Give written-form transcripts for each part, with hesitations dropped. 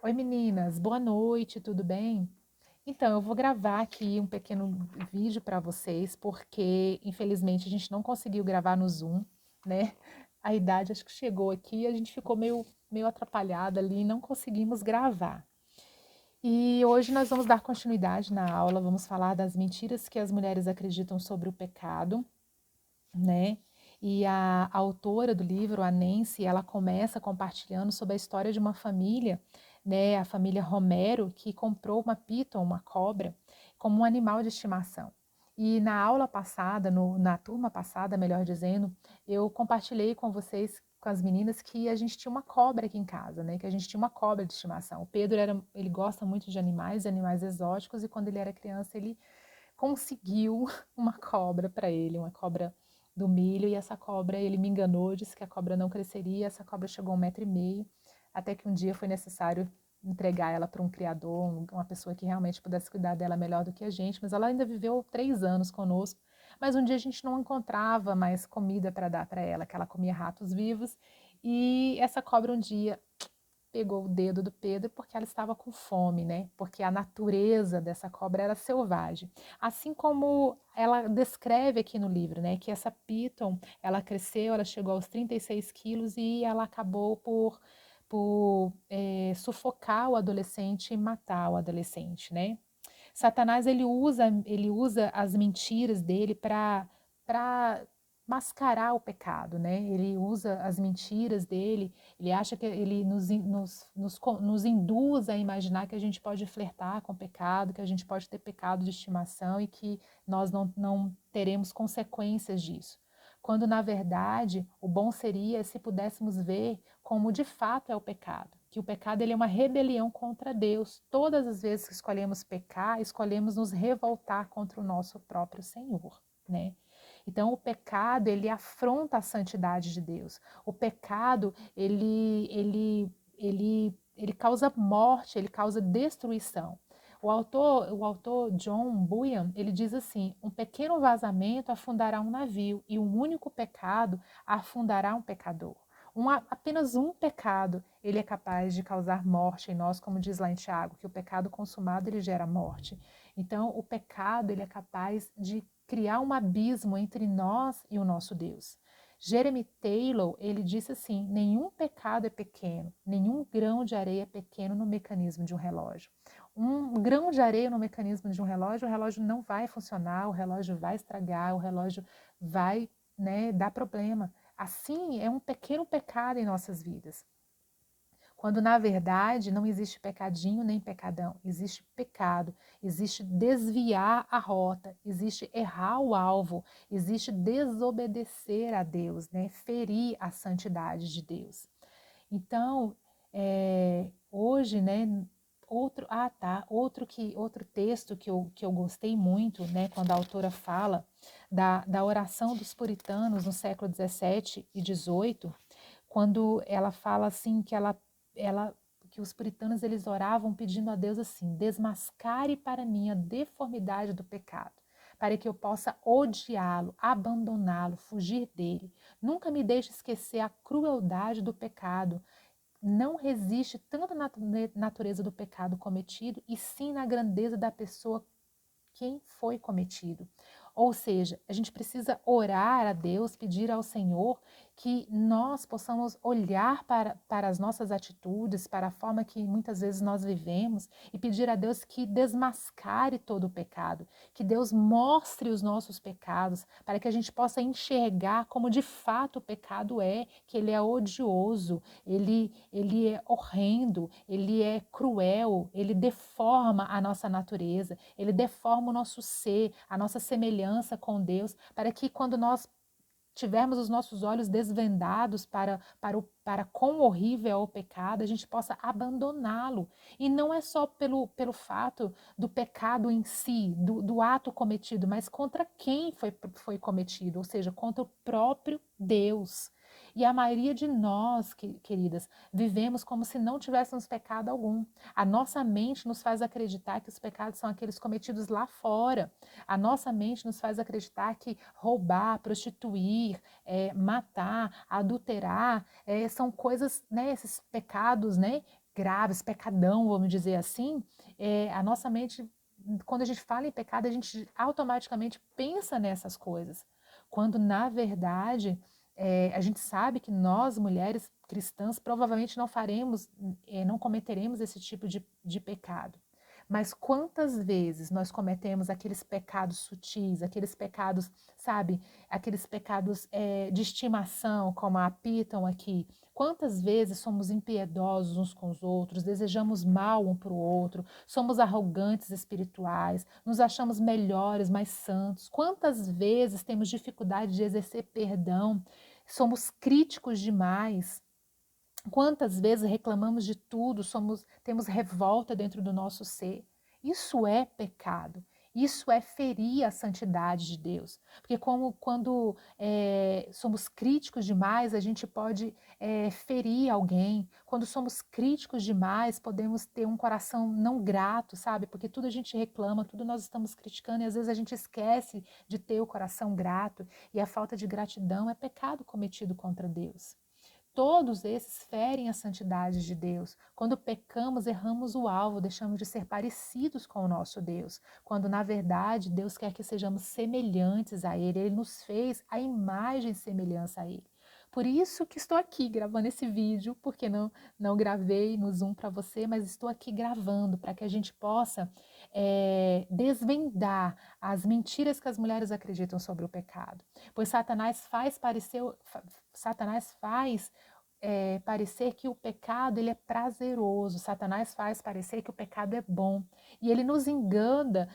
Oi meninas, boa noite, tudo bem? Então, eu vou gravar aqui um pequeno vídeo para vocês, porque infelizmente a gente não conseguiu gravar no Zoom, né? A idade acho que chegou aqui e a gente ficou meio atrapalhada ali e não conseguimos gravar. E hoje nós vamos dar continuidade na aula, vamos falar das mentiras que as mulheres acreditam sobre o pecado, né? E a autora do livro, a Nancy, ela começa compartilhando sobre a história de uma família, né, a família Romero, que comprou uma piton, uma cobra, como um animal de estimação. E na aula passada, na turma passada, melhor dizendo, eu compartilhei com vocês, com as meninas, que a gente tinha uma cobra aqui em casa, né? Que a gente tinha uma cobra de estimação. O Pedro ele gosta muito de animais, animais exóticos, e quando ele era criança, ele conseguiu uma cobra para ele, uma cobra do milho, e essa cobra, ele me enganou, disse que a cobra não cresceria, essa cobra chegou a 1,5 m, até que um dia foi necessário entregar ela para um criador, uma pessoa que realmente pudesse cuidar dela melhor do que a gente, mas ela ainda viveu 3 anos conosco, mas um dia a gente não encontrava mais comida para dar para ela, que ela comia ratos vivos, e essa cobra um dia pegou o dedo do Pedro porque ela estava com fome, né? Porque a natureza dessa cobra era selvagem. Assim como ela descreve aqui no livro, né? Que essa Piton, ela cresceu, ela chegou aos 36 quilos e ela acabou por sufocar o adolescente e matar o adolescente, né? Satanás ele usa as mentiras dele para mascarar o pecado, né? Ele usa as mentiras dele, ele acha que ele nos induz a imaginar que a gente pode flertar com o pecado, que a gente pode ter pecado de estimação e que nós não teremos consequências disso. Quando, na verdade, o bom seria se pudéssemos ver como de fato é o pecado, que o pecado ele é uma rebelião contra Deus. Todas as vezes que escolhemos pecar, escolhemos nos revoltar contra o nosso próprio Senhor, né? Então, o pecado, ele afronta a santidade de Deus. O pecado, ele causa morte, ele causa destruição. O autor John Bunyan, ele diz assim, um pequeno vazamento afundará um navio e um único pecado afundará um pecador. Apenas um pecado, ele é capaz de causar morte em nós, como diz lá em Tiago, que o pecado consumado, ele gera morte. Então, o pecado, ele é capaz de criar um abismo entre nós e o nosso Deus. Jeremy Taylor, ele disse assim, nenhum pecado é pequeno, nenhum grão de areia é pequeno no mecanismo de um relógio. Um grão de areia no mecanismo de um relógio, o relógio não vai funcionar, o relógio vai estragar, o relógio vai, né, dar problema. Assim, é um pequeno pecado em nossas vidas. Quando, na verdade, não existe pecadinho nem pecadão, existe pecado, existe desviar a rota, existe errar o alvo, existe desobedecer a Deus, né? Ferir a santidade de Deus. Então, hoje, né, outro texto que eu gostei muito, né, quando a autora fala da oração dos puritanos no século 17 e 18, quando ela fala assim ela que os puritanos eles oravam pedindo a Deus assim: desmascare para mim a deformidade do pecado, para que eu possa odiá-lo, abandoná-lo, fugir dele. Nunca me deixe esquecer a crueldade do pecado. Não resiste tanto na natureza do pecado cometido, e sim na grandeza da pessoa quem foi cometido. Ou seja, a gente precisa orar a Deus, pedir ao Senhor que nós possamos olhar para as nossas atitudes, para a forma que muitas vezes nós vivemos e pedir a Deus que desmascare todo o pecado, que Deus mostre os nossos pecados, para que a gente possa enxergar como de fato o pecado é, que ele é odioso, ele é horrendo, ele é cruel, ele deforma a nossa natureza, ele deforma o nosso ser, a nossa semelhança com Deus, para que quando nós tivermos os nossos olhos desvendados para quão horrível é o pecado, a gente possa abandoná-lo. E não é só pelo fato do pecado em si, do ato cometido, mas contra quem foi cometido, ou seja, contra o próprio Deus. E a maioria de nós, queridas, vivemos como se não tivéssemos pecado algum. A nossa mente nos faz acreditar que os pecados são aqueles cometidos lá fora. A nossa mente nos faz acreditar que roubar, prostituir, matar, adulterar, são coisas, né, esses pecados, né, graves, pecadão, vamos dizer assim, a nossa mente, quando a gente fala em pecado, a gente automaticamente pensa nessas coisas. Quando, na verdade, a gente sabe que nós, mulheres cristãs, provavelmente não faremos, não cometeremos esse tipo de pecado. Mas quantas vezes nós cometemos aqueles pecados sutis, aqueles pecados, sabe, aqueles pecados de estimação, como apitam aqui? Quantas vezes somos impiedosos uns com os outros, desejamos mal um para o outro, somos arrogantes espirituais, nos achamos melhores, mais santos? Quantas vezes temos dificuldade de exercer perdão, somos críticos demais? Quantas vezes reclamamos de tudo, temos revolta dentro do nosso ser? Isso é pecado. Isso é ferir a santidade de Deus. Porque quando somos críticos demais, a gente pode ferir alguém. Quando somos críticos demais, podemos ter um coração não grato, sabe? Porque tudo a gente reclama, tudo nós estamos criticando e às vezes a gente esquece de ter o coração grato. E a falta de gratidão é pecado cometido contra Deus. Todos esses ferem a santidade de Deus. Quando pecamos, erramos o alvo, deixamos de ser parecidos com o nosso Deus. Quando, na verdade, Deus quer que sejamos semelhantes a Ele. Ele nos fez a imagem e semelhança a Ele. Por isso que estou aqui gravando esse vídeo, porque não gravei no Zoom para você, mas estou aqui gravando para que a gente possa desvendar as mentiras que as mulheres acreditam sobre o pecado. Pois Satanás faz parecer que o pecado ele é prazeroso. Satanás faz parecer que o pecado é bom. E ele nos engana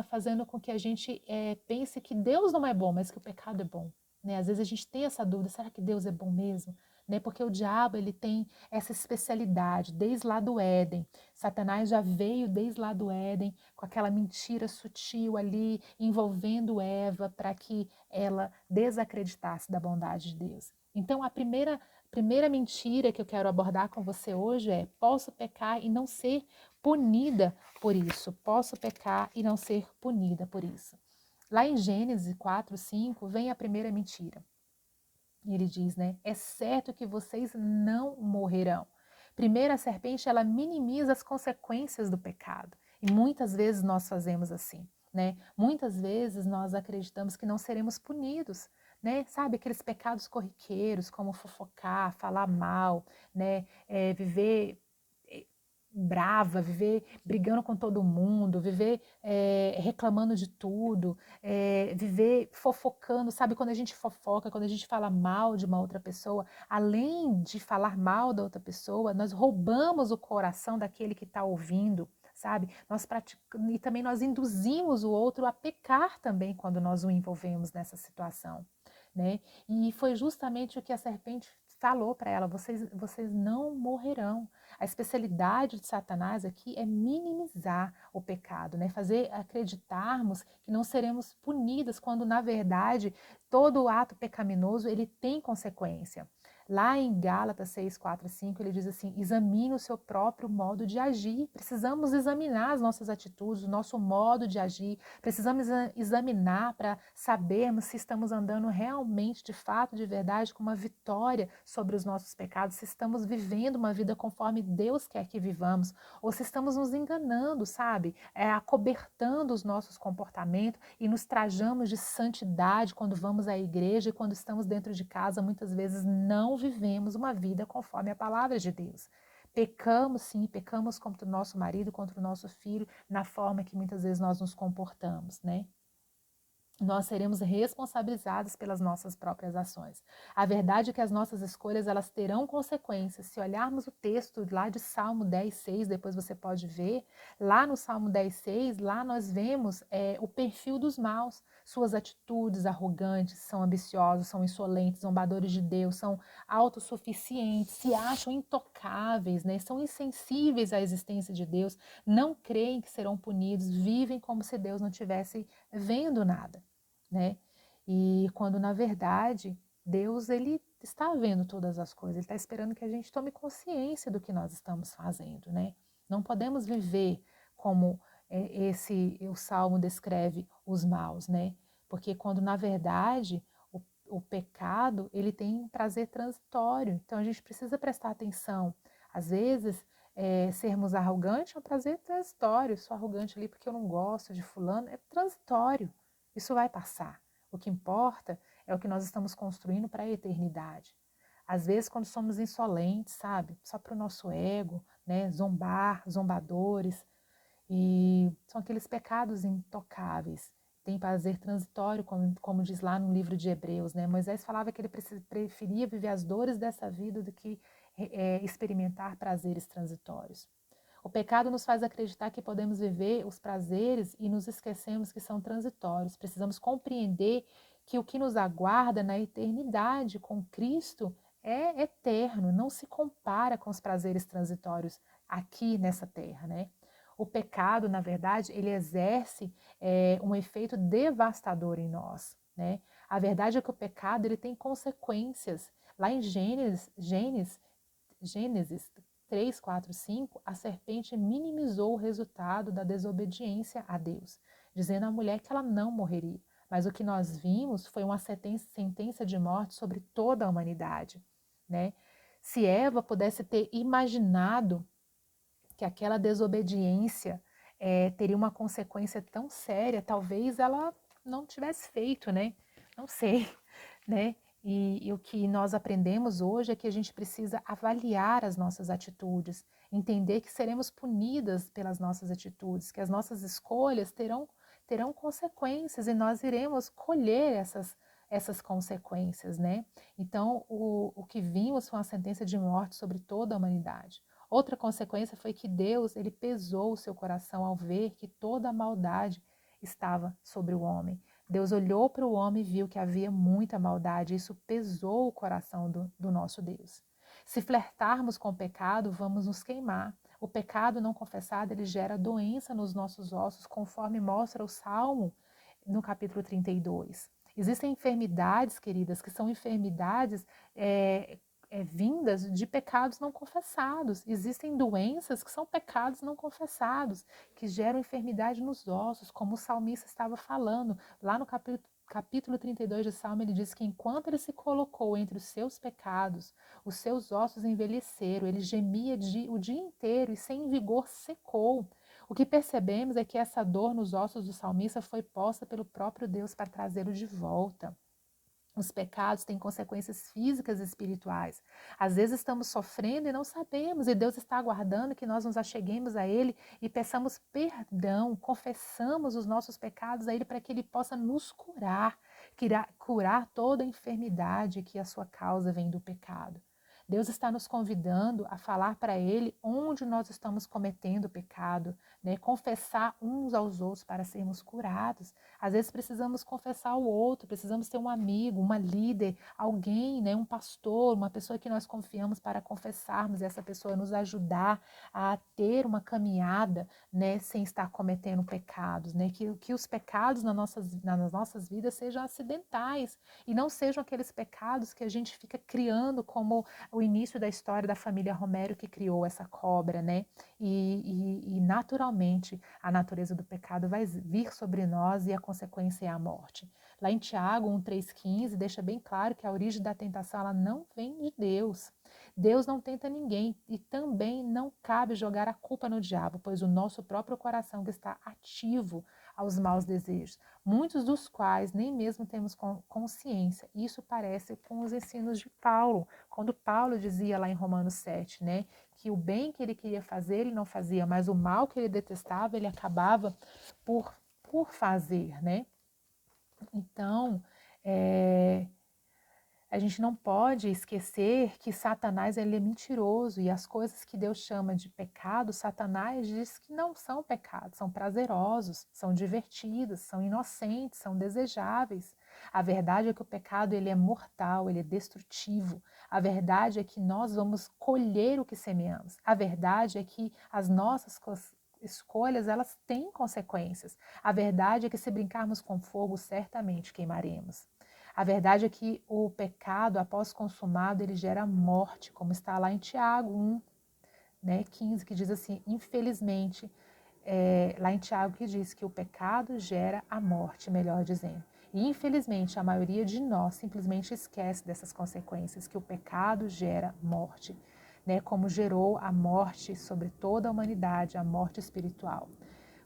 fazendo com que a gente pense que Deus não é bom, mas que o pecado é bom. Né? Às vezes a gente tem essa dúvida, será que Deus é bom mesmo? Né? Porque o diabo ele tem essa especialidade, desde lá do Éden. Satanás já veio desde lá do Éden com aquela mentira sutil ali, envolvendo Eva para que ela desacreditasse da bondade de Deus. Então, a primeira mentira que eu quero abordar com você hoje é: posso pecar e não ser punida por isso. Posso pecar e não ser punida por isso. Lá em Gênesis 4, 5, vem a primeira mentira. Ele diz, né? É certo que vocês não morrerão. Primeiro, a serpente, ela minimiza as consequências do pecado. E muitas vezes nós fazemos assim, né? Muitas vezes nós acreditamos que não seremos punidos, né? Sabe, aqueles pecados corriqueiros, como fofocar, falar mal, né? Viver brava, viver brigando com todo mundo, viver reclamando de tudo, viver fofocando, sabe? Quando a gente fofoca, quando a gente fala mal de uma outra pessoa, além de falar mal da outra pessoa, nós roubamos o coração daquele que está ouvindo, sabe? E também nós induzimos o outro a pecar também quando nós o envolvemos nessa situação, né? E foi justamente o que a serpente falou para ela: vocês não morrerão. A especialidade de Satanás aqui é minimizar o pecado, né? Fazer acreditarmos que não seremos punidas, quando na verdade todo ato pecaminoso ele tem consequência. Lá em Gálatas 6, 4 e 5, ele diz assim: examine o seu próprio modo de agir. Precisamos examinar as nossas atitudes, o nosso modo de agir. Precisamos examinar para sabermos se estamos andando realmente, de fato, de verdade, com uma vitória sobre os nossos pecados, se estamos vivendo uma vida conforme Deus quer que vivamos, ou se estamos nos enganando, sabe? Acobertando os nossos comportamentos e nos trajamos de santidade quando vamos à igreja, e quando estamos dentro de casa, muitas vezes não vivemos uma vida conforme a palavra de Deus. Pecamos, sim, pecamos contra o nosso marido, contra o nosso filho, na forma que muitas vezes nós nos comportamos, né? Nós seremos responsabilizados pelas nossas próprias ações. A verdade é que as nossas escolhas elas terão consequências. Se olharmos o texto lá de Salmo 10:6, depois você pode ver, lá no Salmo 10:6, lá nós vemos o perfil dos maus, suas atitudes arrogantes, são ambiciosos, são insolentes, zombadores de Deus, são autossuficientes, se acham intocáveis, né? São insensíveis à existência de Deus, não creem que serão punidos, vivem como se Deus não tivesse vendo nada, né? E quando na verdade Deus ele está vendo todas as coisas, ele está esperando que a gente tome consciência do que nós estamos fazendo, né? Não podemos viver como o Salmo descreve os maus, né? Porque quando na verdade o pecado ele tem um prazer transitório, então a gente precisa prestar atenção. Às vezes, sermos arrogantes é um prazer transitório. Sou arrogante ali porque eu não gosto de fulano, é transitório. Isso vai passar. O que importa é o que nós estamos construindo para a eternidade. Às vezes, quando somos insolentes, sabe? Só para o nosso ego, né? Zombar, zombadores. E são aqueles pecados intocáveis. Tem prazer transitório, como diz lá no livro de Hebreus, né? Moisés falava que ele preferia viver as dores dessa vida do que experimentar prazeres transitórios. O pecado nos faz acreditar que podemos viver os prazeres e nos esquecemos que são transitórios. Precisamos compreender que o que nos aguarda na eternidade com Cristo é eterno, não se compara com os prazeres transitórios aqui nessa terra, né? O pecado, na verdade, ele exerce um efeito devastador em nós, né? A verdade é que o pecado ele tem consequências. Lá em Gênesis 3, 4, 5, a serpente minimizou o resultado da desobediência a Deus, dizendo à mulher que ela não morreria. Mas o que nós vimos foi uma sentença de morte sobre toda a humanidade, né? Se Eva pudesse ter imaginado que aquela desobediência teria uma consequência tão séria, talvez ela não tivesse feito, né? Não sei, né? E o que nós aprendemos hoje é que a gente precisa avaliar as nossas atitudes, entender que seremos punidas pelas nossas atitudes, que as nossas escolhas terão consequências e nós iremos colher essas consequências, né? Então, o que vimos foi uma sentença de morte sobre toda a humanidade. Outra consequência foi que Deus, ele pesou o seu coração ao ver que toda a maldade estava sobre o homem. Deus olhou para o homem e viu que havia muita maldade, e isso pesou o coração do nosso Deus. Se flertarmos com o pecado, vamos nos queimar. O pecado não confessado, ele gera doença nos nossos ossos, conforme mostra o Salmo no capítulo 32. Existem enfermidades, queridas, que são enfermidades vindas de pecados não confessados. Existem doenças que são pecados não confessados, que geram enfermidade nos ossos, como o salmista estava falando. Lá no capítulo 32 de Salmo, ele diz que enquanto ele se colocou entre os seus pecados, os seus ossos envelheceram, ele gemia o dia inteiro e sem vigor secou. O que percebemos é que essa dor nos ossos do salmista foi posta pelo próprio Deus para trazê-lo de volta. Os pecados têm consequências físicas e espirituais. Às vezes estamos sofrendo e não sabemos, e Deus está aguardando que nós nos acheguemos a Ele e peçamos perdão, confessamos os nossos pecados a Ele para que Ele possa nos curar toda a enfermidade que a sua causa vem do pecado. Deus está nos convidando a falar para Ele onde nós estamos cometendo pecado, né? Confessar uns aos outros para sermos curados. Às vezes precisamos confessar ao outro, precisamos ter um amigo, uma líder, alguém, né? Um pastor, uma pessoa que nós confiamos para confessarmos e essa pessoa nos ajudar a ter uma caminhada, né? Sem estar cometendo pecados, né? Que os pecados nas nossas vidas sejam acidentais e não sejam aqueles pecados que a gente fica criando como o início da história da família Romero que criou essa cobra, né? E naturalmente a natureza do pecado vai vir sobre nós e a consequência é a morte. Lá em Tiago 1,3,15 deixa bem claro que a origem da tentação ela não vem de Deus. Deus não tenta ninguém e também não cabe jogar a culpa no diabo, pois o nosso próprio coração que está ativo aos maus desejos, muitos dos quais nem mesmo temos consciência. Isso parece com os ensinos de Paulo, quando Paulo dizia lá em Romanos 7, né, que o bem que ele queria fazer, ele não fazia, mas o mal que ele detestava, ele acabava por fazer, né? Então, a gente não pode esquecer que Satanás ele é mentiroso e as coisas que Deus chama de pecado, Satanás diz que não são pecados, são prazerosos, são divertidos, são inocentes, são desejáveis. A verdade é que o pecado ele é mortal, ele é destrutivo. A verdade é que nós vamos colher o que semeamos. A verdade é que as nossas escolhas elas têm consequências. A verdade é que se brincarmos com fogo, certamente queimaremos. A verdade é que o pecado, após consumado, ele gera morte, como está lá em Tiago 1, né, 15, que diz assim, infelizmente, lá em Tiago que diz que o pecado gera a morte, melhor dizendo. E infelizmente a maioria de nós simplesmente esquece dessas consequências, que o pecado gera morte. né, como gerou a morte sobre toda a humanidade, a morte espiritual.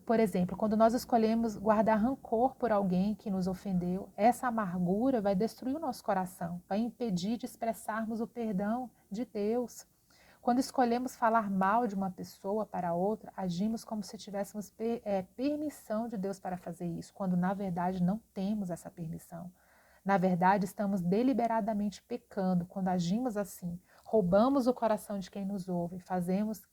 Por exemplo, quando nós escolhemos guardar rancor por alguém que nos ofendeu, essa amargura vai destruir o nosso coração, vai impedir de expressarmos o perdão de Deus. Quando escolhemos falar mal de uma pessoa para outra, agimos como se tivéssemos permissão de Deus para fazer isso, quando na verdade não temos essa permissão. Na verdade, estamos deliberadamente pecando quando agimos assim. Roubamos o coração de quem nos ouve, fazemos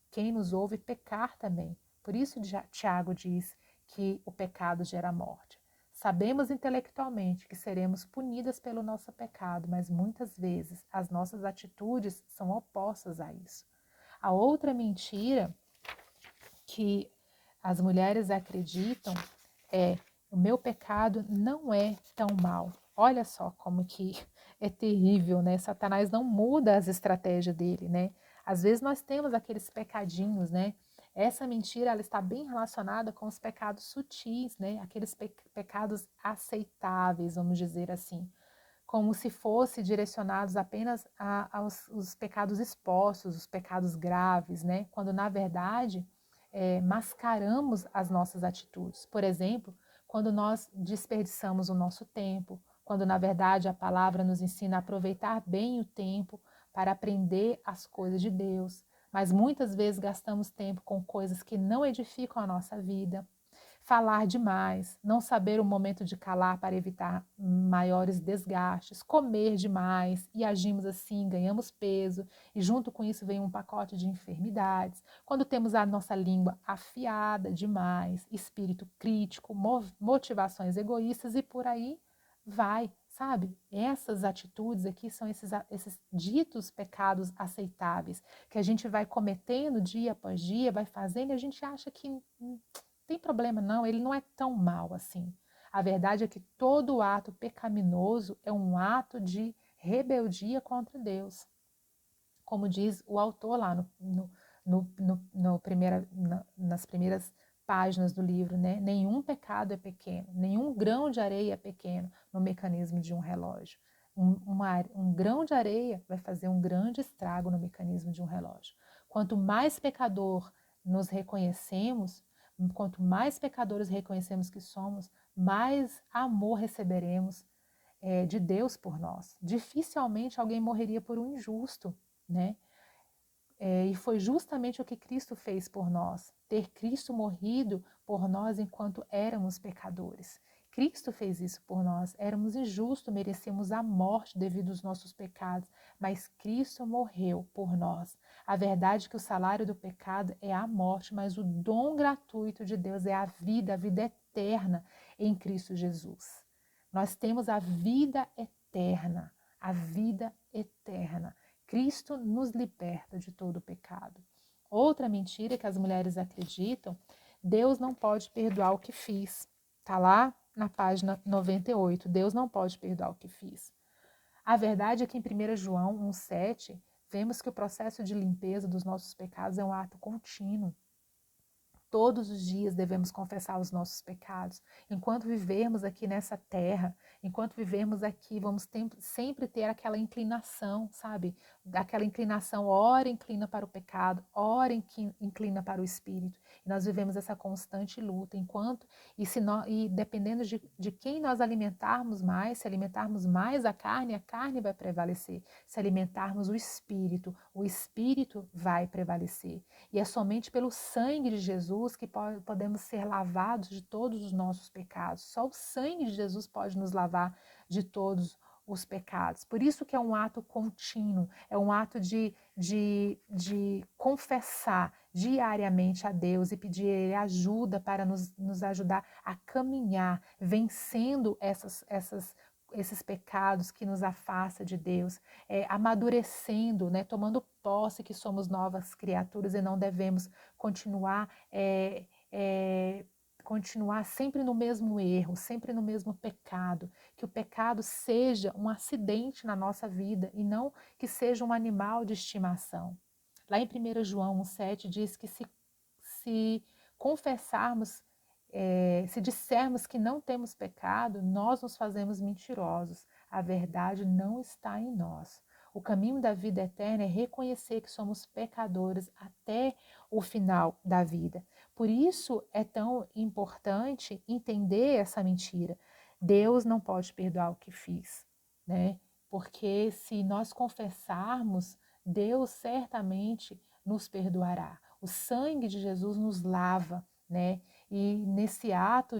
quem nos ouve pecar também. Por isso Tiago diz que o pecado gera morte. Sabemos intelectualmente que seremos punidas pelo nosso pecado, mas muitas vezes as nossas atitudes são opostas a isso. A outra mentira que as mulheres acreditam é: o meu pecado não é tão mal. Olha só como que é terrível, né? Satanás não muda as estratégias dele, né? Às vezes nós temos aqueles pecadinhos, né? Essa mentira, ela está bem relacionada com os pecados sutis, né? Aqueles pecados aceitáveis, vamos dizer assim, como se fossem direcionados apenas aos os pecados expostos, os pecados graves, né? Quando na verdade mascaramos as nossas atitudes. Por exemplo, quando nós desperdiçamos o nosso tempo, quando na verdade a palavra nos ensina a aproveitar bem o tempo para aprender as coisas de Deus, mas muitas vezes gastamos tempo com coisas que não edificam a nossa vida. Falar demais, não saber o momento de calar para evitar maiores desgastes, comer demais e agimos assim, ganhamos peso e junto com isso vem um pacote de enfermidades. Quando temos a nossa língua afiada demais, espírito crítico, motivações egoístas e por aí vai, sabe? Essas atitudes aqui são esses ditos pecados aceitáveis que a gente vai cometendo dia após dia, vai fazendo e a gente acha que tem problema não, ele não é tão mal assim. A verdade é que todo ato pecaminoso é um ato de rebeldia contra Deus. Como diz o autor lá nas primeiras páginas do livro, né? Nenhum pecado é pequeno, nenhum grão de areia é pequeno no mecanismo de um relógio. Um grão de areia vai fazer um grande estrago no mecanismo de um relógio. Quanto mais pecador nos reconhecemos, quanto mais pecadores reconhecemos que somos, mais amor receberemos de Deus por nós. Dificilmente alguém morreria por um injusto, né? E foi justamente o que Cristo fez por nós, ter Cristo morrido por nós enquanto éramos pecadores. Cristo fez isso por nós, éramos injustos, merecíamos a morte devido aos nossos pecados, mas Cristo morreu por nós. A verdade é que o salário do pecado é a morte, mas o dom gratuito de Deus é a vida eterna em Cristo Jesus. Nós temos a vida eterna, a vida eterna. Cristo nos liberta de todo o pecado. Outra mentira que as mulheres acreditam: Deus não pode perdoar o que fiz. Está lá na página 98. Deus não pode perdoar o que fiz. A verdade é que em 1 João 1,7, vemos que o processo de limpeza dos nossos pecados é um ato contínuo. Todos os dias devemos confessar os nossos pecados. Enquanto vivermos aqui nessa terra, enquanto vivermos aqui, vamos sempre ter aquela inclinação, sabe? Aquela inclinação, ora inclina para o pecado, ora inclina para o espírito. E nós vivemos essa constante luta. E dependendo de quem nós alimentarmos mais, se alimentarmos mais a carne vai prevalecer. Se alimentarmos o espírito vai prevalecer. E é somente pelo sangue de Jesus que podemos ser lavados de todos os nossos pecados. Só o sangue de Jesus pode nos lavar de todos os pecados. Por isso que é um ato contínuo, é um ato de confessar diariamente a Deus e pedir Ele ajuda para nos ajudar a caminhar, vencendo esses pecados que nos afastam de Deus, amadurecendo, né, tomando posse que somos novas criaturas e não devemos continuar sempre no mesmo erro, sempre no mesmo pecado, que o pecado seja um acidente na nossa vida e não que seja um animal de estimação. Lá em 1 João 1,7 diz que se confessarmos, se dissermos que não temos pecado, nós nos fazemos mentirosos. A verdade não está em nós. O caminho da vida eterna é reconhecer que somos pecadores até o final da vida. Por isso é tão importante entender essa mentira. Deus não pode perdoar o que fiz, né? Porque se nós confessarmos, Deus certamente nos perdoará. O sangue de Jesus nos lava, né? E nesse ato